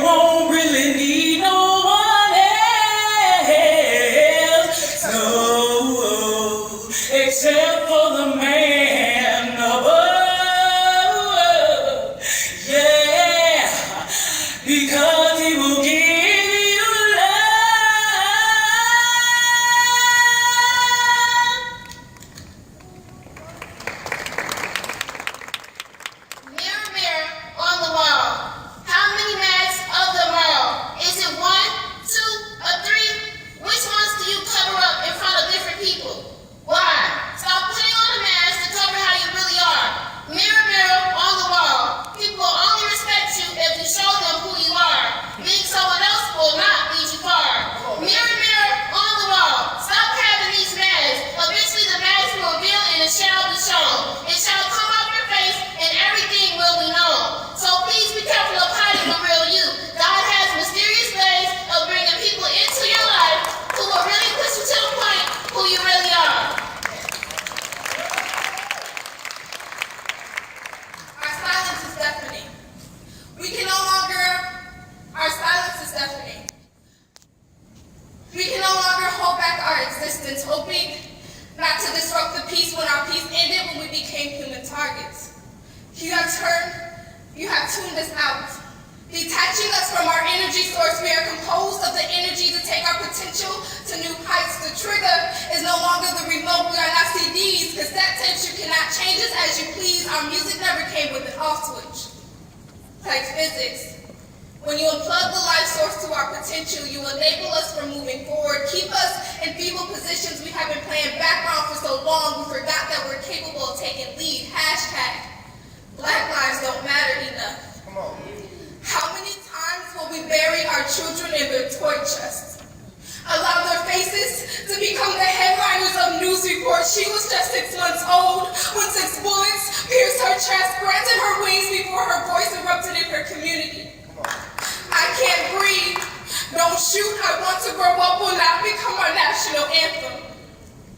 won't really need no one else, no, except for the man above, yeah, because he will give you Mirror, mirror on the wall, how many masks of them all? Is it 1, 2, or 3? Which ones do you cover up in front of different people? Why? Stop putting on a mask to cover how you really are. Mirror, mirror on the wall, people will only respect you if you show them who you are. Being someone else will not lead you far. Mirror, mirror on the wall, stop having these masks. Eventually the mask will reveal and it shall be shown. It shall come off your face and everything will be known. So please be careful of hiding the real you. God has mysterious ways of bringing people into your life who will really push you to the point who you really are. Our silence is deafening. Our silence is deafening. We can no longer hold back our existence, hoping not to disrupt the peace when our peace ended when we became human targets. You have tuned us out. Detaching us from our energy source, we are composed of the energy to take our potential to new heights. The trigger is no longer the remote. We are not CDs, cassette tapes. You cannot change us as you please. Our music never came with an off switch. Like physics. When you unplug the life source to our potential, you enable us from moving forward. Keep us in feeble positions. We have been playing background for so long, we forgot that we're capable of taking lead. Hashtag, Black lives don't matter enough. Come on. How many times will we bury our children in their toy chests? Allow their faces to become the headliners of news reports. She was just 6 months old when 6 bullets pierced her chest, granted her wings before her voice erupted in her community. I can't breathe. Don't shoot. I want to grow up will not become our national anthem.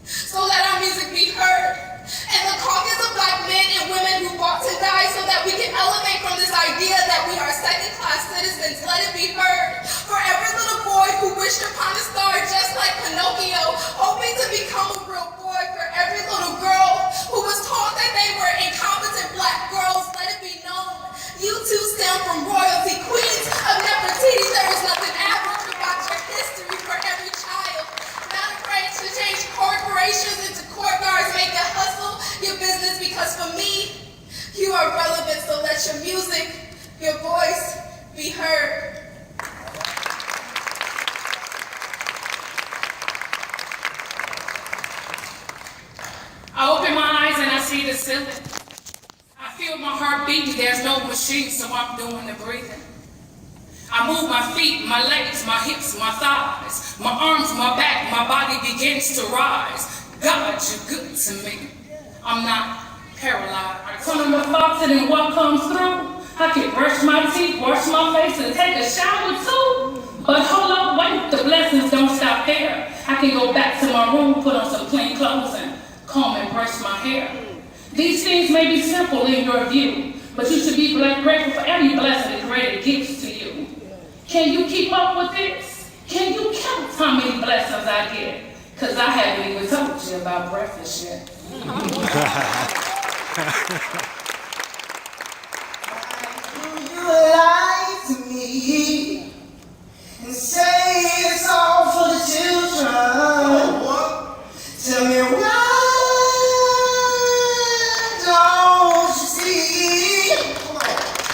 So let our music be heard. And the caucus of Black men and women who fought to die so that we can elevate from this idea that we are second-class citizens. Let it be heard. For every little boy who wished upon a star just like Pinocchio, hoping to become a real boy. For every little girl who was taught that they were incompetent Black girls, let it be known. You too stem from royalty, queens of Nefertiti. There is nothing average about your history for every child. Not afraid to change corporations into courtyards, make it hustle your business, because for me, you are relevant, so let your music, your voice be heard. I open my eyes and I see the ceiling. I feel my heart beating, there's no machine, so I'm doing the breathing. I move my feet, my legs, my hips, my thighs, my arms, my back, my body begins to rise. God, you're good to me. I'm not paralyzed. I turn on the faucet and what comes through? I can brush my teeth, wash my face, and take a shower too. But hold up, wait, the blessings don't stop there. I can go back to my room, put on some clean clothes, and comb and brush my hair. These things may be simple in your view, but you should be grateful for every blessing that Creator gives to you. Can you keep up with this? Can you count how many blessings I get? Because I haven't even told you about breakfast yet. You lie to me and say it's all for the children. Tell me why don't you see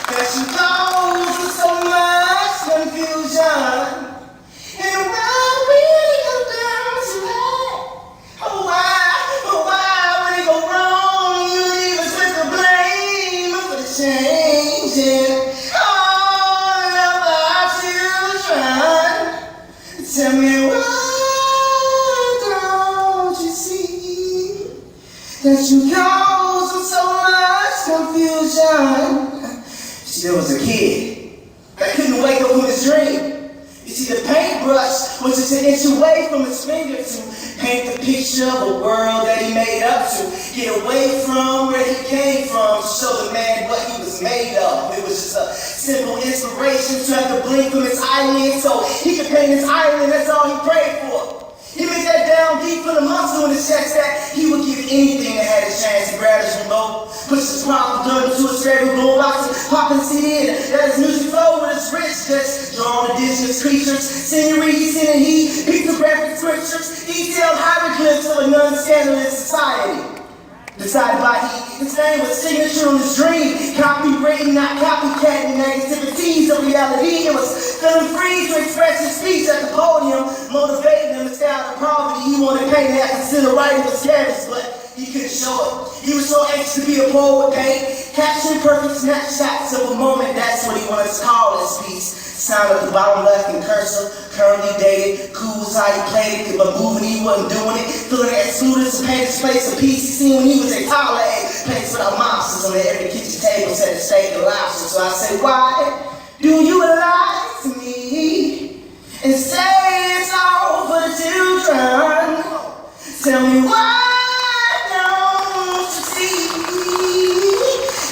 that you go through so much confusion? And when we come down to that, oh why when it go wrong, you leave us with the blame for the changing all of our children. Tell me why don't you see that you cause so much confusion? She was a kid that couldn't wake up from his dream. You see, the paintbrush was just an inch away from his finger to paint the picture of a world that he made up to. Get away from where he came from, show the man what he was made of. It was just a simple inspiration to have to blink from his eyelids so he could paint his island. That's all he prayed for. He made that down deep for the muscle in his chest that he would give anything that had a chance to grab his remote, push his problem gun into his favorite blue box and pop and CD in. That his music flow with his wrist, just drawing indigenous creatures, scenery, and he pictographic scriptures, detailed hieroglyphs of a non-scandalous society. Decided by he, his name was signature on his dream, copywritten, not copycatting negativities of reality. It was feeling free to express his speech at the podium, motivating him to stay out of poverty. He wanted painting that consider writing was canvas, but he couldn't show it. He was so anxious to be a poet with paint, capturing perfect snapshots of a moment. That's what he wanted to call his piece. Sound at the bottom left in cursor, currently dated, cool was how he played it, but moving he wasn't doing it. Feeling excluded to paint his place a piece he seen when he was in college. Place without monsters on every kitchen table, set the steak and lobster. So I say, why do you lie to me and say it's all for the children? Tell me why don't you see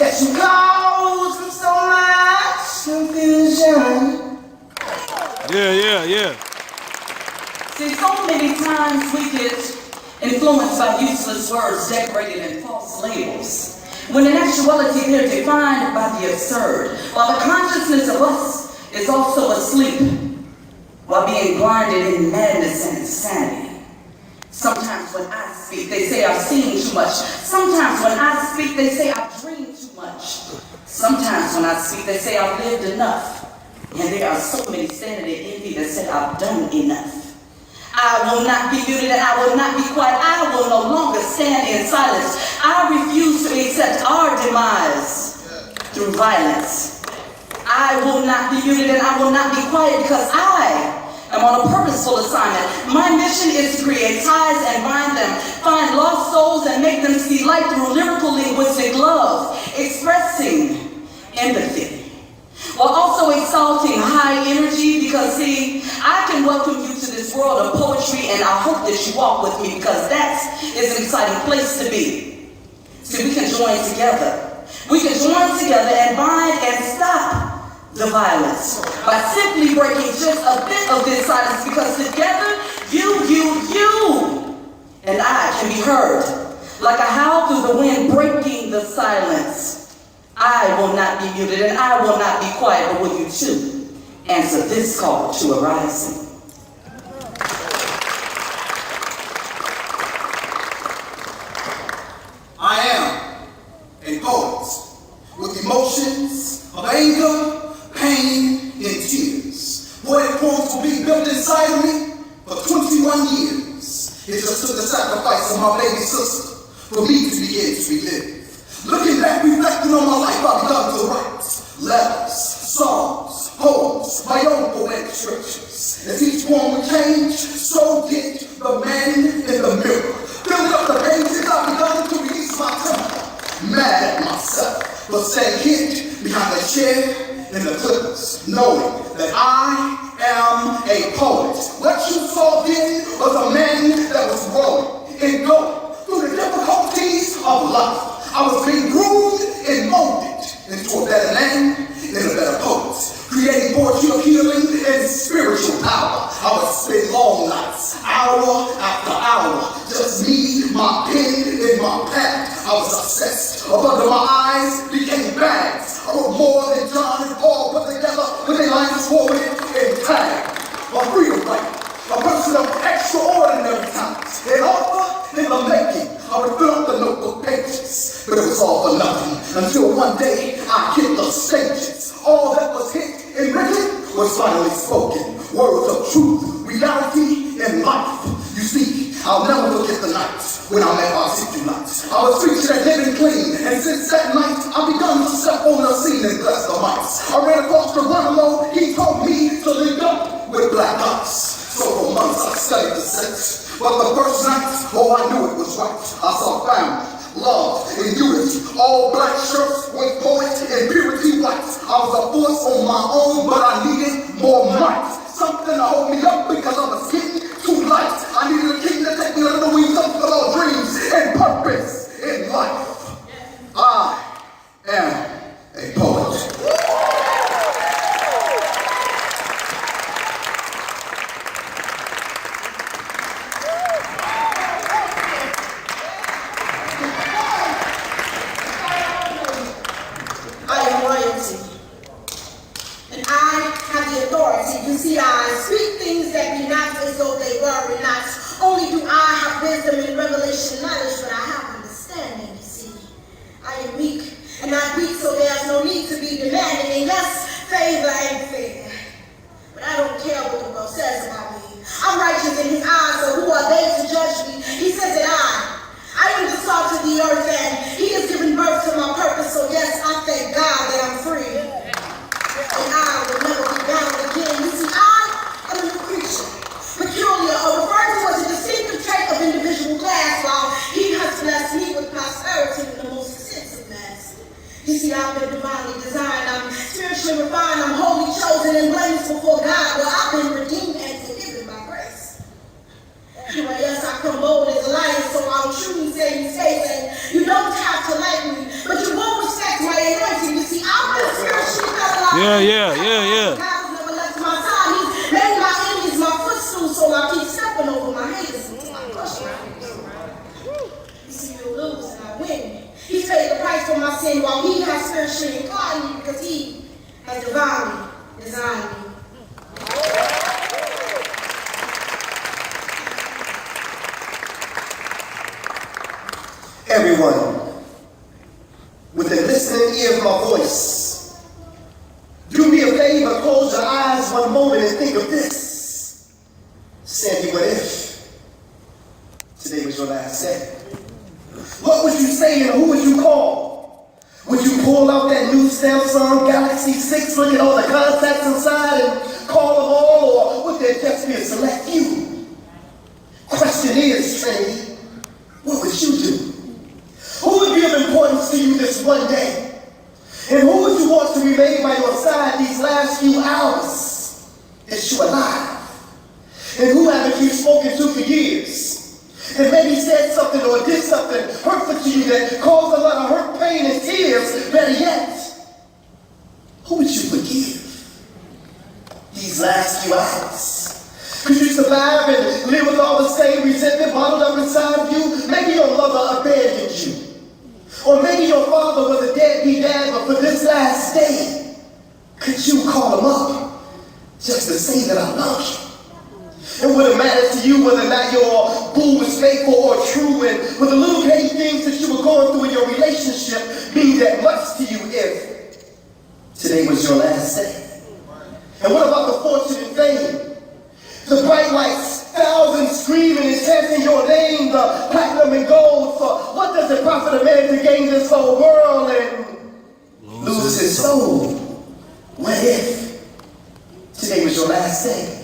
that you cause them so much confusion? Yeah. See, so many times we get influenced by useless words decorated in false labels, when in actuality they're defined by the absurd, while the consciousness of us is also asleep, while being blinded in madness and insanity. Sometimes when I speak, they say I've seen too much. Sometimes when I speak, they say I've dreamed too much. Sometimes when I speak, they say I've lived enough. And there are so many standing in envy that say I've done enough. I will not be muted and I will not be quiet. I will no longer stand in silence. I refuse to accept our demise through violence. I will not be muted and I will not be quiet because I am on a purposeful assignment. My mission is to create ties and bind them, find lost souls and make them see light through lyrical linguistic love, expressing empathy, while also exalting high energy, because see, I can welcome you to this world of poetry and I hope that you walk with me because that is an exciting place to be. See, we can join together. We can join together and bind and stop the violence by simply breaking just a bit of this silence, because together, you, and I can be heard like a howl through the wind breaking the silence. I will not be muted and I will not be quiet, but will you too answer this call to a rising? I am a poet with emotions of anger, pain, and tears. Poetic poems will be built inside of me for 21 years. It just took the sacrifice of my baby sister for me to begin to relive. Looking back, reflecting on my life, I've begun to write letters, songs, poems, my own poetic scriptures. As each poem would change, so did the man in the mirror. Filling up the pages, I've begun to release my temper. Mad at myself, but staying hid behind the chair in the clippers, knowing that I am a poet. What you saw then was a man that was growing and going through the difficulties of life. I was being groomed and molded into a better man and a better poet, creating poetry of healing and spiritual power. I would spend long nights, hour after hour, just me, my pen, and my pad. I was obsessed. Up under my eyes became bags. I wrote more than John and Paul put together with their lines forward and tagged. A freedom writer, a person of extraordinary talent, an author in the making. I would fill up the notebook pages, but it was all for nothing until one day I hit the stages. All that was hit and written was finally spoken. Words of truth, reality, and life. You see, I'll never forget the night when I met our city lights. I was preaching at Living Clean, and since that night, I've begun to step on the scene and bless the mics. I ran across the runlow, he told me to link up with Black Ops. So for months I studied the sex. But the first night, oh, I knew it was right. I saw family, love, and unity. All black shirts with poet and purity white. I was a force on my own, but I needed more might. Something hold me up because I was getting too light. I needed a king to take me under the wings of all dreams and purpose in life. I am a poet. You see, I speak things that be not as though they were, and not only do I have wisdom and revelation knowledge, but I have understanding, you see. I am weak, and I'm weak, so there's no need to be demanding, and yes, favor and fair. But I don't care what the world says about me. I'm righteous in his eyes, so who are they to judge me? He says that I am the salt of the earth, and he has given birth to my purpose, so yes, I thank God that I'm free. And I will never be bound again. You see, I am a new creature, peculiar, or referred to as a distinctive trait of individual class, while he has blessed me with prosperity in the most extensive mass. You see, I've been divinely designed, I'm spiritually refined, I'm wholly chosen and blameless before God. Well, I've been redeemed and forgiven by grace. Anyway, yes, I come bold as a lion, so I'll truly say these days, and you don't have to like me, but you won't respect my anointing. You see, I'm a spiritually paralyzed. Yeah. God has never left my side. He's made my enemies my footstool, so I keep stepping over my haters until I crush my haters. You see, you lose and I win. He paid the price for my sin while he has spiritually inclined me because he has divinely designed me. Everyone, with the listening ear of my voice, do me a favor, close your eyes one moment and think of this. Sandy, what if today was your last day? What would you say and who would you call? Would you pull out that new Samsung Galaxy 6, look at all the contacts inside and call them all, or would there just be a select few? Question is, Trinity, what would you do? Who would be of importance to you this one day? And who would you want to remain by your side these last few hours that you're alive? And who haven't you spoken to for years? And maybe said something or did something hurtful to you that caused a lot of hurt, pain, and tears. Better yet, who would you forgive these last few hours? Could you survive and live with all the same resentment bottled up inside of you? Maybe your mother abandoned you. Or maybe your father was a deadbeat dad, but for this last day, could you call him up just to say that I love you? And would it matter to you whether or not your boo was faithful or true? And would the little petty things that you were going through in your relationship mean that much to you if today was your last day? And what about the fortune and fame? The bright lights, thousands screaming and chanting your name, the platinum and gold. For what does it profit a man to gain this whole world and lose his soul? What if today was your last day?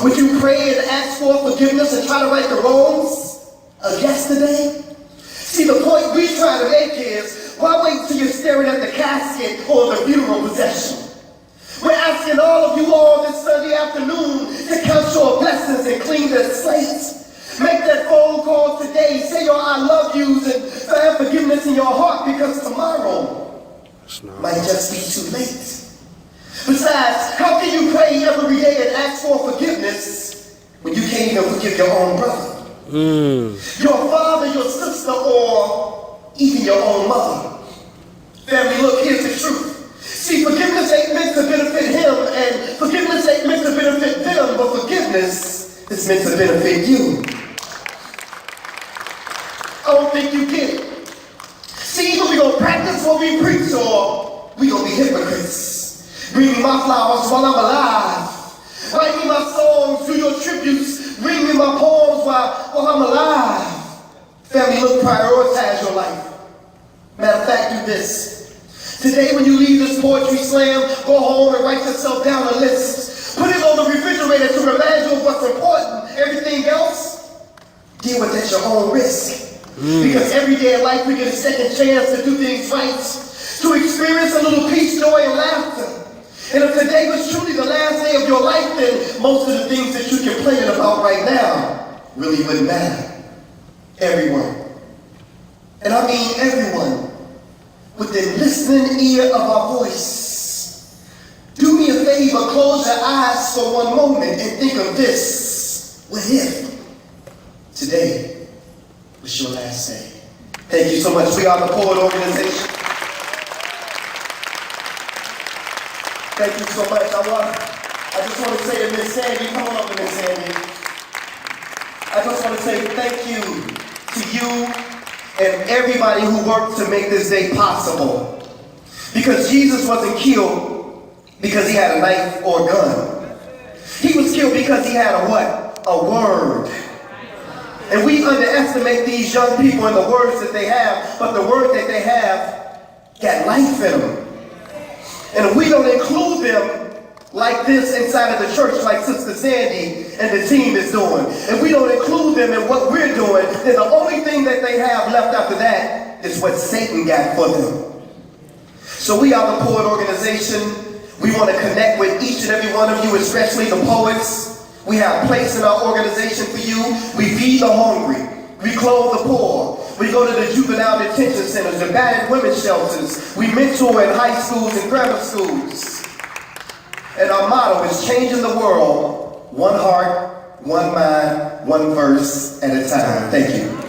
Would you pray and ask for forgiveness and try to right the wrongs of yesterday? See, the point we try to make is, why wait till you're staring at the casket or the funeral procession? We're asking all of you all this Sunday afternoon to count your blessings and clean the slate. Make that phone call today. Say your I love yous and find forgiveness in your heart, because tomorrow might just be too late. Besides, how can you pray every day and ask for forgiveness when you can't even forgive your own brother, your father, your sister, or even your own mother? Family, look, here's the truth. See, forgiveness ain't meant to benefit him, and forgiveness ain't meant to benefit them, but forgiveness is meant to benefit you. I don't think you get it. See, either we gonna practice what we preach, or we gonna be hypocrites. Bring me my flowers while I'm alive. Write me my songs, do your tributes. Read me my poems while I'm alive. Family, look, prioritize your life. Matter of fact, do this. Today when you leave this poetry slam, go home and write yourself down a list. Put it on the refrigerator to remind you of what's important. Everything else, deal with at your own risk. Because every day in life we get a second chance to do things right, to experience a little peace, joy, and laughter. And if today was truly the last day of your life, then most of the things that you're complaining about right now really wouldn't matter. Everyone, and I mean everyone, with the listening ear of our voice, do me a favor, close your eyes for one moment and think of this. What if today was your last day? Thank you so much. We are the P.O.E.T organization. Thank you so much. I just want to say to Miss Sandy, come on up to Miss Sandy. I just want to say thank you to you and everybody who worked to make this day possible. Because Jesus wasn't killed because he had a knife or a gun. He was killed because he had a what? A word. And we underestimate these young people and the words that they have, but the word that they have got life in them. And if we don't include them like this inside of the church, like Sister Sandy and the team is doing, if we don't include them in what we're doing, then the only thing that they have left after that is what Satan got for them. So we are the P.O.E.T organization. We want to connect with each and every one of you, especially the poets. We have a place in our organization for you. We feed the hungry. We clothe the poor. We go to the juvenile detention centers, the battered women's shelters. We mentor in high schools and grammar schools. And our motto is changing the world, one heart, one mind, one verse at a time. Thank you.